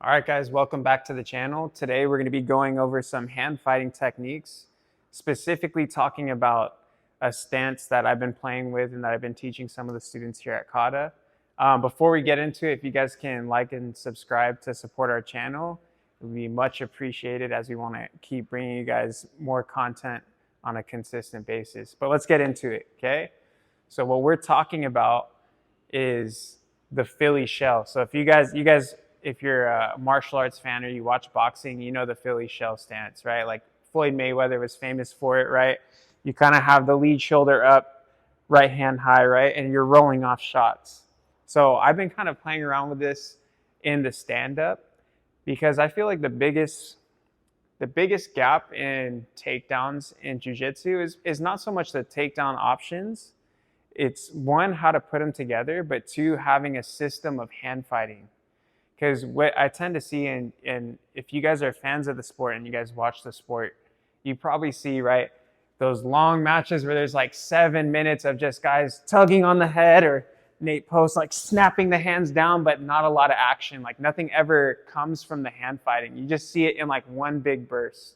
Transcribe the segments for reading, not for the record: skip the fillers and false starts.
All right, guys, welcome back to the channel. Today we're going to be going over some hand fighting techniques, specifically talking about a stance that I've been playing with and that I've been teaching some of the students here at Kata. Before we get into it, if you guys can like and subscribe to support our channel, it would be much appreciated as we want to keep bringing you guys more content on a consistent basis. But let's get into it, okay? So what we're talking about is the Philly shell. So if you guys, if you're a martial arts fan or you watch boxing, you know the Philly shell stance, right? Like Floyd Mayweather was famous for it, right? You kind of have the lead shoulder up, right hand high, right? And you're rolling off shots. So I've been kind of playing around with this in the stand-up because I feel like the biggest gap in takedowns in jiu-jitsu is not so much the takedown options. It's one, how to put them together, but two, having a system of hand fighting. Because what I tend to see, and if you guys are fans of the sport and you guys watch the sport, you probably see, right, those long matches where there's like 7 minutes of just guys tugging on the head, or Nate posts like snapping the hands down, but not a lot of action. Like nothing ever comes from the hand fighting. You just see it in like one big burst,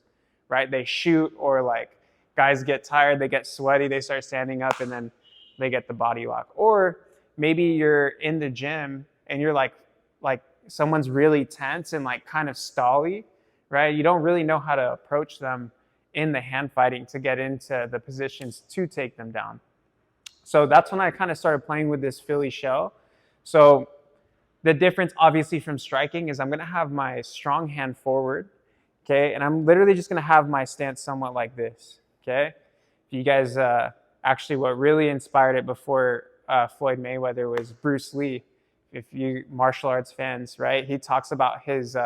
right? They shoot, or like guys get tired, they get sweaty, they start standing up, and then they get the body lock. Or maybe you're in the gym and you're like someone's really tense and like kind of stally, right? You don't really know how to approach them in the hand fighting to get into the positions to take them down. So that's when I kind of started playing with this Philly shell. So the difference obviously from striking is I'm going to have my strong hand forward, okay? And I'm literally just going to have my stance somewhat like this, okay? If you guys, actually what really inspired it before Floyd Mayweather was Bruce Lee. If you martial arts fans, right? He talks about his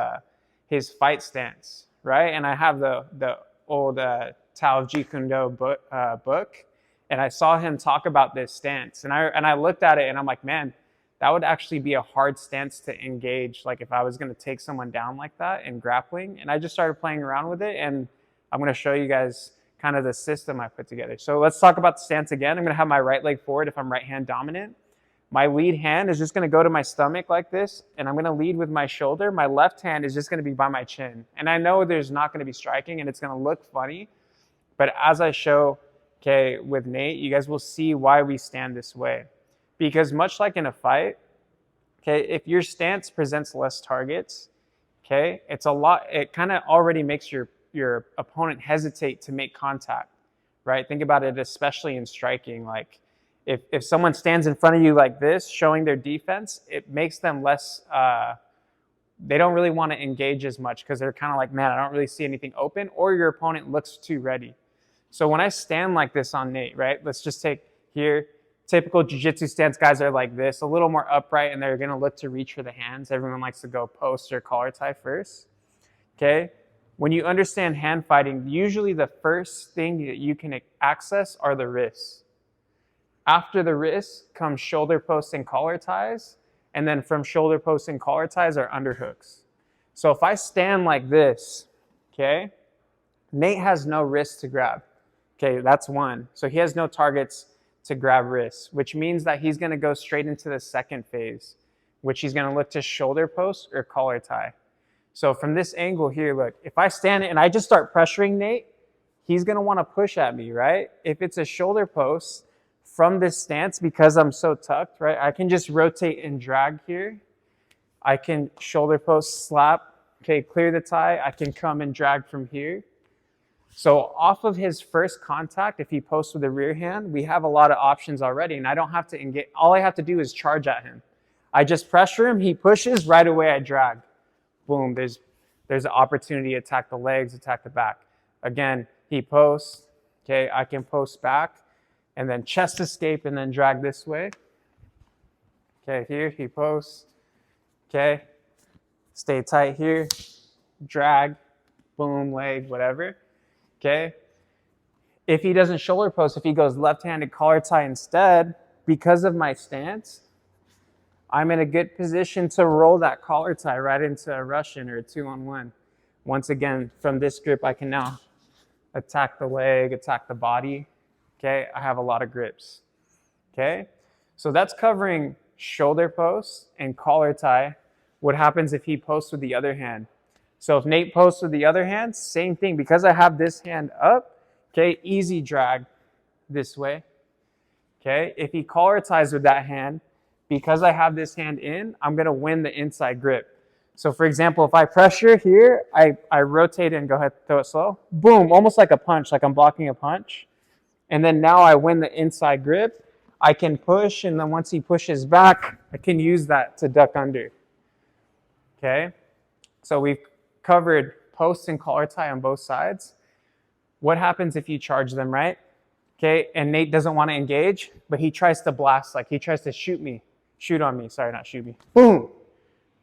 fight stance, right? And I have the old Tao of Jeet Kune Do book, and I saw him talk about this stance, and I looked at it and I'm like, man, that would actually be a hard stance to engage. Like if I was going to take someone down like that in grappling, and I just started playing around with it, and I'm going to show you guys kind of the system I put together. So let's talk about the stance again. I'm going to have my right leg forward if I'm right hand dominant. My lead hand is just going to go to my stomach like this, and I'm going to lead with my shoulder. My left hand is just going to be by my chin. And I know there's not going to be striking, and it's going to look funny. But as I show, okay, with Nate, you guys will see why we stand this way. Because much like in a fight, okay, if your stance presents less targets, okay, it kind of already makes your opponent hesitate to make contact, right? Think about it, especially in striking. Like if someone stands in front of you like this, showing their defense, it makes them less, they don't really want to engage as much because they're kind of like, man, I don't really see anything open, or your opponent looks too ready. So when I stand like this on Nate, right, let's just take here, typical jiu-jitsu stance guys are like this, a little more upright, and they're going to look to reach for the hands. Everyone likes to go post or collar tie first, okay? When you understand hand fighting, usually the first thing that you can access are the wrists. After the wrists comes shoulder posts and collar ties, and then from shoulder posts and collar ties are underhooks. So if I stand like this, okay, Nate has no wrists to grab. Okay, that's one. So he has no targets to grab wrists, which means that he's going to go straight into the second phase, which he's going to look to shoulder post or collar tie. So from this angle here, look, if I stand and I just start pressuring Nate, he's going to want to push at me, right? If it's a shoulder post, from this stance, because I'm so tucked, right, I can just rotate and drag here. I can shoulder post, slap, okay, clear the tie. I can come and drag from here. So off of his first contact, if he posts with the rear hand, we have a lot of options already, and I don't have to engage. All I have to do is charge at him. I just pressure him, he pushes, right away I drag. Boom, there's an opportunity to attack the legs, attack the back. Again, he posts, okay, I can post back, and then chest escape and then drag this way. Okay, here he posts, okay, stay tight here, drag, boom, leg, whatever, okay. If he doesn't shoulder post, if he goes left-handed collar tie instead, because of my stance, I'm in a good position to roll that collar tie right into a Russian or a 2-on-1. Once again, from this grip, I can now attack the leg, attack the body. Okay, I have a lot of grips. Okay, so that's covering shoulder post and collar tie. What happens if he posts with the other hand? So if Nate posts with the other hand, same thing. Because I have this hand up, okay, easy drag this way. Okay, if he collar ties with that hand, because I have this hand in, I'm going to win the inside grip. So for example, if I pressure here, I rotate and go ahead, throw it slow. Boom, almost like a punch, like I'm blocking a punch. And then now I win the inside grip. I can push, and then once he pushes back, I can use that to duck under. Okay, so we've covered post and collar tie on both sides. What happens if you charge them, right? Okay, and Nate doesn't want to engage, but he tries to blast, like he tries to shoot on me, sorry, not shoot me. Boom,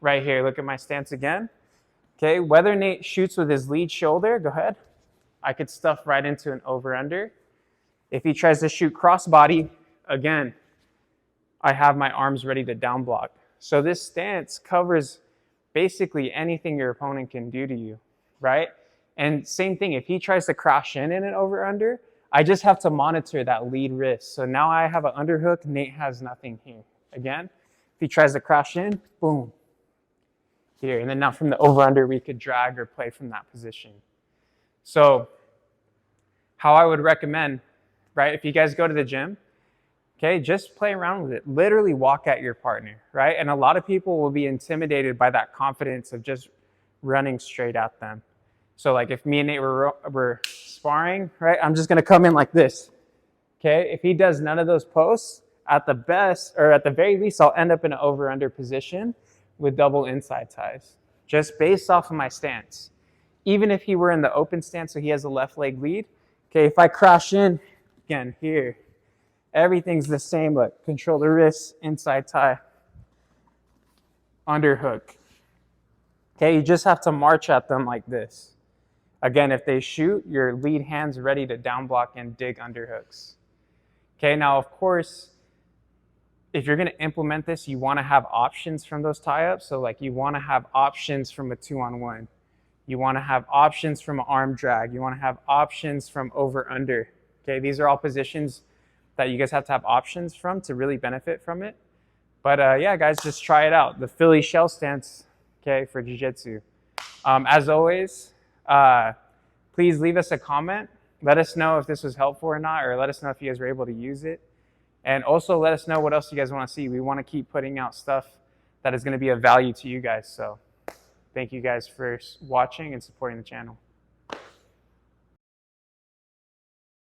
right here, look at my stance again. Okay, whether Nate shoots with his lead shoulder, go ahead. I could stuff right into an over-under. If he tries to shoot cross-body, again, I have my arms ready to down block. So this stance covers basically anything your opponent can do to you, right? And same thing, if he tries to crash in an over-under, I just have to monitor that lead wrist. So now I have an underhook, Nate has nothing here. Again, if he tries to crash in, boom, here. And then now from the over-under, we could drag or play from that position. So how I would recommend, right, if you guys go to the gym, okay, just play around with it. Literally walk at your partner, right? And a lot of people will be intimidated by that confidence of just running straight at them. So like if me and Nate were sparring, right, I'm just going to come in like this, okay? If he does none of those posts, at the best, or at the very least, I'll end up in an over-under position with double inside ties, just based off of my stance. Even if he were in the open stance, so he has a left leg lead, okay, if I crash in, again, here, everything's the same, but control the wrist, inside tie, underhook. Okay, you just have to march at them like this. Again, if they shoot, your lead hand's ready to down block and dig underhooks. Okay, now of course, if you're going to implement this, you want to have options from those tie-ups. So like you want to have options from a 2-on-1. You want to have options from an arm drag. You want to have options from over-under. Okay, these are all positions that you guys have to have options from to really benefit from it. But yeah, guys, just try it out. The Philly shell stance, okay, for jiu-jitsu. As always, please leave us a comment. Let us know if this was helpful or not, or let us know if you guys were able to use it. And also let us know what else you guys want to see. We want to keep putting out stuff that is going to be of value to you guys. So thank you guys for watching and supporting the channel.